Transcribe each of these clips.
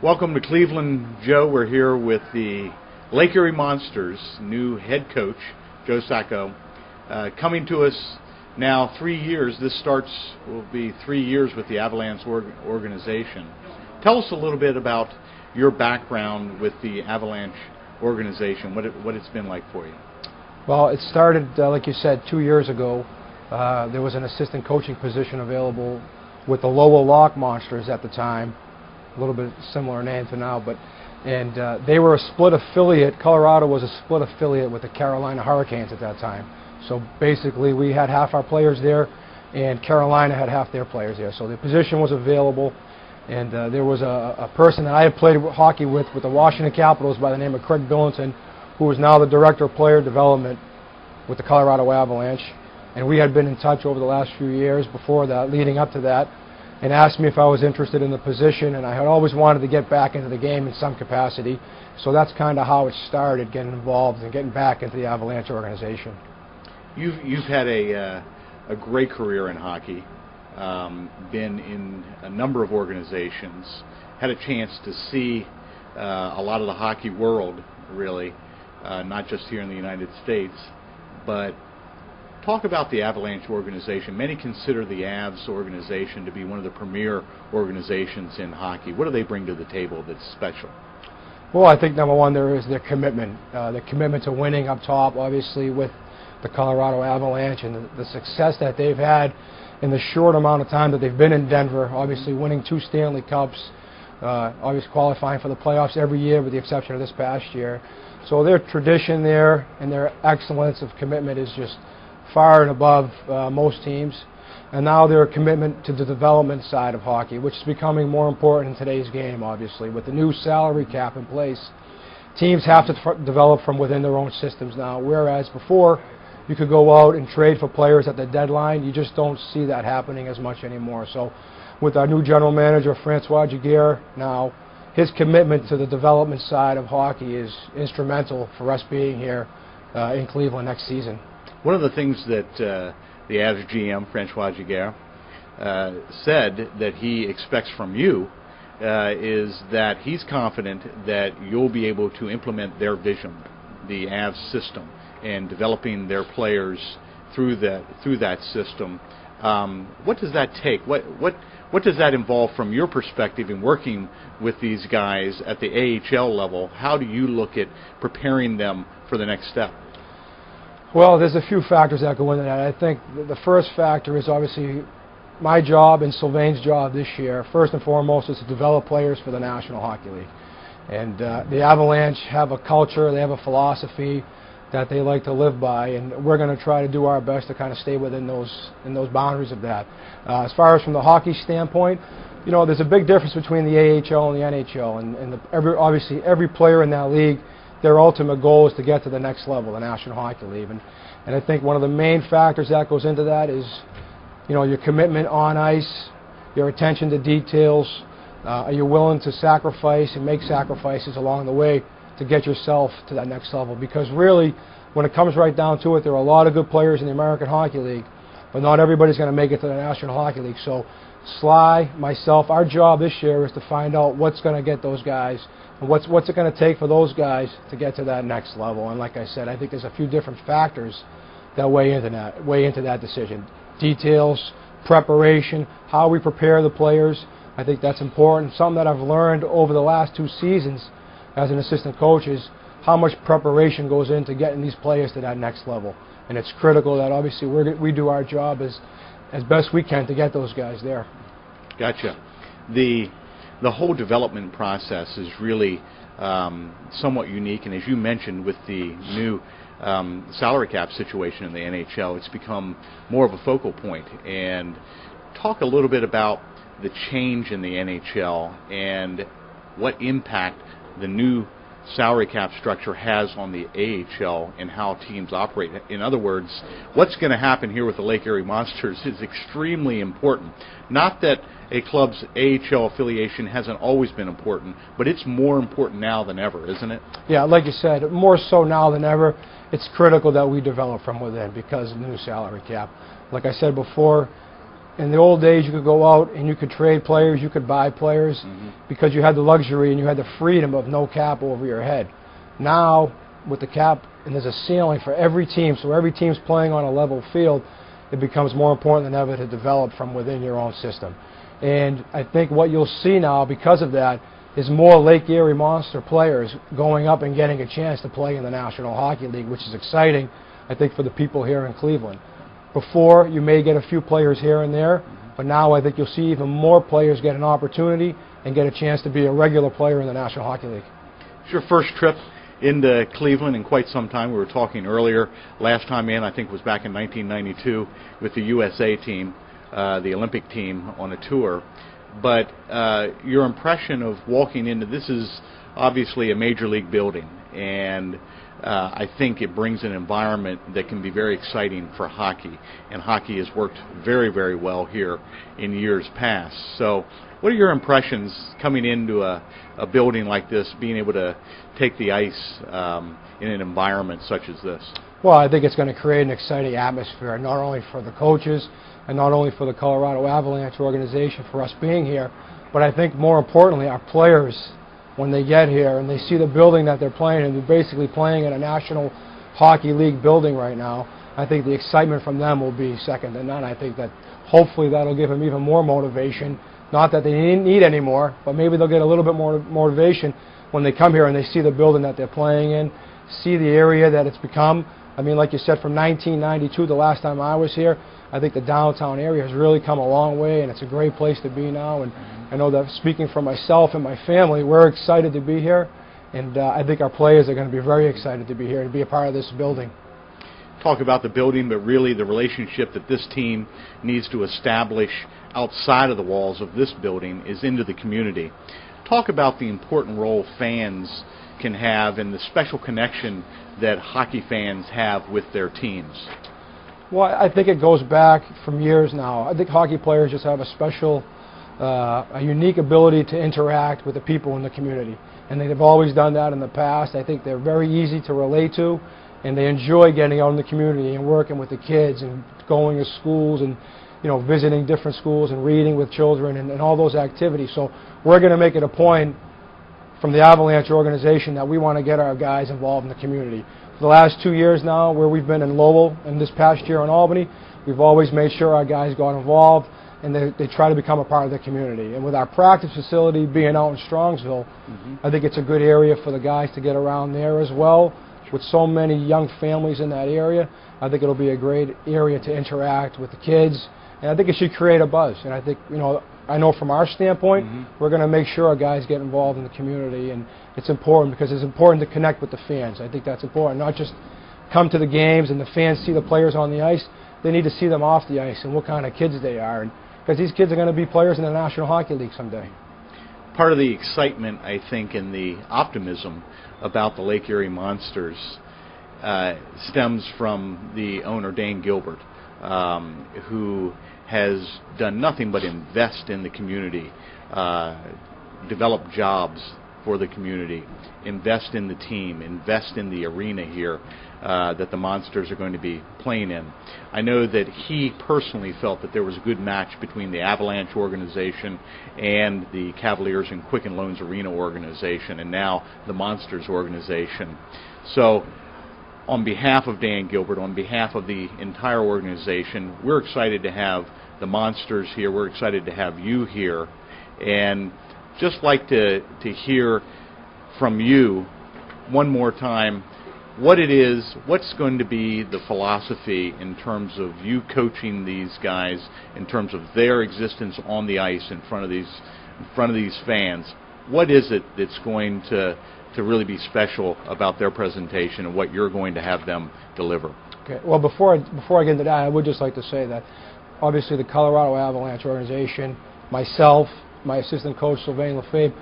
Welcome to Cleveland, Joe. We're here with the Lake Erie Monsters' new head coach, Joe Sacco, coming to us now 3 years. Will be 3 years with the Avalanche organization. Tell us a little bit about your background with the Avalanche organization, what it's been like for you. Well, it started, like you said, 2 years ago. There was an assistant coaching position available with the Lowell Lock Monsters at the time. A little bit similar name to now, and they were a split affiliate. Colorado was a split affiliate with the Carolina Hurricanes at that time. So basically, we had half our players there, and Carolina had half their players there. So the position was available, and there was a person that I had played hockey with the Washington Capitals by the name of Craig Billington, who is now the Director of Player Development with the Colorado Avalanche. And we had been in touch over the last few years before that, leading up to that, and asked me if I was interested in the position, and I had always wanted to get back into the game in some capacity. So that's kind of how it started, getting involved and getting back into the Avalanche organization. You've had a great career in hockey, been in a number of organizations, had a chance to see a lot of the hockey world, really, not just here in the United States, but talk about the Avalanche organization. Many consider the Avs organization to be one of the premier organizations in hockey. What do they bring to the table that's special? Well, I think number one, there is their commitment to winning up top, obviously with the Colorado Avalanche, and the success that they've had in the short amount of time that they've been in Denver, obviously winning 2 Stanley Cups, obviously qualifying for the playoffs every year with the exception of this past year. So their tradition there and their excellence of commitment is just far and above most teams. And now their commitment to the development side of hockey, which is becoming more important in today's game, obviously. With the new salary cap in place, teams have to develop from within their own systems now, whereas before you could go out and trade for players at the deadline. You just don't see that happening as much anymore. So with our new general manager, Francois Giguère, now, his commitment to the development side of hockey is instrumental for us being here in Cleveland next season. One of the things that the Avs GM, Francois Giguère, said that he expects from you is that he's confident that you'll be able to implement their vision, the Avs system, and developing their players through that system. What does that take? What does that involve from your perspective in working with these guys at the AHL level? How do you look at preparing them for the next step? Well, there's a few factors that go into that. I think the first factor is obviously my job and Sylvain's job this year. First and foremost is to develop players for the National Hockey League. And the Avalanche have a culture, they have a philosophy that they like to live by, and we're going to try to do our best to kind of stay within those boundaries of that. As far as from the hockey standpoint, you know, there's a big difference between the AHL and the NHL, and obviously every player in that league, their ultimate goal is to get to the next level, the National Hockey League. And I think one of the main factors that goes into that is, you know, your commitment on ice, your attention to details. Are you willing to sacrifice and make sacrifices along the way to get yourself to that next level? Because really, when it comes right down to it, there are a lot of good players in the American Hockey League, but not everybody's going to make it to the National Hockey League. So Sly, myself, our job this year is to find out what's going to get those guys, and what's it going to take for those guys to get to that next level. And like I said, I think there's a few different factors that weigh into that decision. Details, preparation, how we prepare the players. I think that's important. Something that I've learned over the last 2 seasons as an assistant coach is how much preparation goes into getting these players to that next level. And it's critical that obviously we do our job as best we can to get those guys there. Gotcha. The whole development process is really somewhat unique, and as you mentioned, with the new salary cap situation in the NHL, it's become more of a focal point. And talk a little bit about the change in the NHL and what impact the new salary cap structure has on the AHL and how teams operate. In other words, what's going to happen here with the Lake Erie Monsters is extremely important. Not that a club's AHL affiliation hasn't always been important, but it's more important now than ever, isn't it? Yeah, like you said, more so now than ever. It's critical that we develop from within because of the new salary cap. Like I said before, in the old days you could go out and you could trade players, you could buy players because you had the luxury and you had the freedom of no cap over your head. Now, with the cap, and there's a ceiling for every team, so every team's playing on a level field, it becomes more important than ever to develop from within your own system. And I think what you'll see now because of that is more Lake Erie Monster players going up and getting a chance to play in the National Hockey League, which is exciting, I think, for the people here in Cleveland. Before, you may get a few players here and there, but now I think you'll see even more players get an opportunity and get a chance to be a regular player in the National Hockey League. It's your first trip into Cleveland in quite some time. We were talking earlier. Last time in, I think, was back in 1992 with the USA team, the Olympic team, on a tour. But your impression of walking into this is obviously a major league building, and I think it brings an environment that can be very exciting for hockey, and hockey has worked very, very well here in years past. So what are your impressions coming into a building like this, being able to take the ice in an environment such as this? Well, I think it's going to create an exciting atmosphere, not only for the coaches and not only for the Colorado Avalanche organization for us being here, but I think more importantly our players, when they get here and they see the building that they're playing in, they're basically playing in a National Hockey League building right now. I think the excitement from them will be second to none. I think that hopefully that'll give them even more motivation. Not that they need any more, but maybe they'll get a little bit more motivation when they come here and they see the building that they're playing in, see the area that it's become. I mean, like you said, from 1992, the last time I was here, I think the downtown area has really come a long way, and it's a great place to be now. And I know that speaking for myself and my family, we're excited to be here, and I think our players are going to be very excited to be here and be a part of this building. Talk about the building, but really the relationship that this team needs to establish outside of the walls of this building is into the community. Talk about the important role fans can have and the special connection that hockey fans have with their teams. Well, I think it goes back from years now. I think hockey players just have a special, a unique ability to interact with the people in the community. And they've always done that in the past. I think they're very easy to relate to, and they enjoy getting out in the community and working with the kids and going to schools and, you know, visiting different schools and reading with children and all those activities. So we're going to make it a point from the Avalanche organization that we want to get our guys involved in the community. For the last 2 years now, where we've been in Lowell and this past year in Albany, we've always made sure our guys got involved and they try to become a part of the community. And with our practice facility being out in Strongsville, I think it's a good area for the guys to get around there as well. With so many young families in that area, I think it'll be a great area to interact with the kids. And I think it should create a buzz. And I think, you know, I know from our standpoint, we're going to make sure our guys get involved in the community, and it's important because it's important to connect with the fans. I think that's important, not just come to the games and the fans see the players on the ice. They need to see them off the ice and what kind of kids they are, and because these kids are going to be players in the National Hockey League someday. Part of the excitement, I think, and the optimism about the Lake Erie Monsters stems from the owner, Dan Gilbert, who has done nothing but invest in the community, develop jobs for the community, invest in the team, invest in the arena here that the Monsters are going to be playing in. I know that he personally felt that there was a good match between the Avalanche organization and the Cavaliers and Quicken Loans Arena organization, and now the Monsters organization. So on behalf of Dan Gilbert, on behalf of the entire organization, we're excited to have the Monsters here. We're excited to have you here, and just like to hear from you one more time what it is, what's going to be the philosophy in terms of you coaching these guys, in terms of their existence on the ice in front of these fans. What is it that's going to really be special about their presentation and what you're going to have them deliver? Okay. Well, before I get into that, I would just like to say that obviously the Colorado Avalanche organization, myself, my assistant coach Sylvain Lefebvre,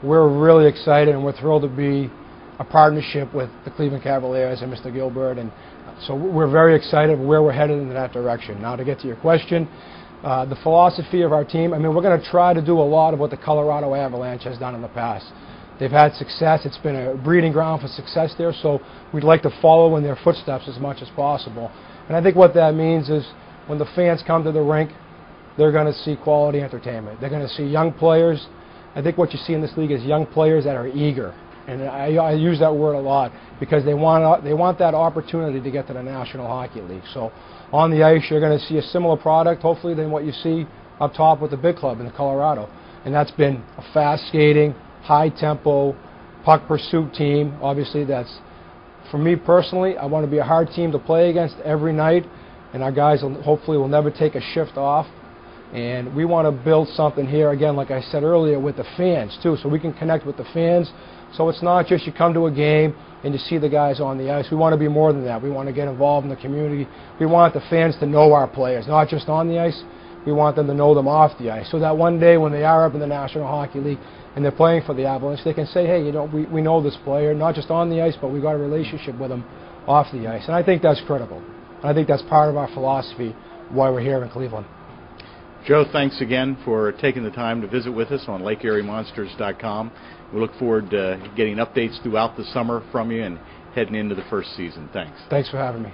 we're really excited and we're thrilled to be a partnership with the Cleveland Cavaliers and Mr. Gilbert, and so we're very excited where we're headed in that direction. Now, to get to your question, the philosophy of our team, I mean, we're going to try to do a lot of what the Colorado Avalanche has done in the past. They've had success. It's been a breeding ground for success there, so we'd like to follow in their footsteps as much as possible. And I think what that means is when the fans come to the rink, they're going to see quality entertainment. They're going to see young players. I think what you see in this league is young players that are eager. And I use that word a lot because they want that opportunity to get to the National Hockey League. So on the ice, you're going to see a similar product, hopefully, than what you see up top with the big club in Colorado. And that's been a fast skating, high tempo, puck pursuit team. Obviously, that's, for me personally, I want to be a hard team to play against every night. And our guys hopefully will never take a shift off. And we want to build something here, again, like I said earlier, with the fans, too, so we can connect with the fans. So it's not just you come to a game and you see the guys on the ice. We want to be more than that. We want to get involved in the community. We want the fans to know our players, not just on the ice. We want them to know them off the ice, so that one day when they are up in the National Hockey League and they're playing for the Avalanche, they can say, hey, you know, we know this player, not just on the ice, but we've got a relationship with him off the ice. And I think that's critical. And I think that's part of our philosophy why we're here in Cleveland. Joe, thanks again for taking the time to visit with us on LakeErieMonsters.com. We look forward to getting updates throughout the summer from you and heading into the first season. Thanks. Thanks for having me.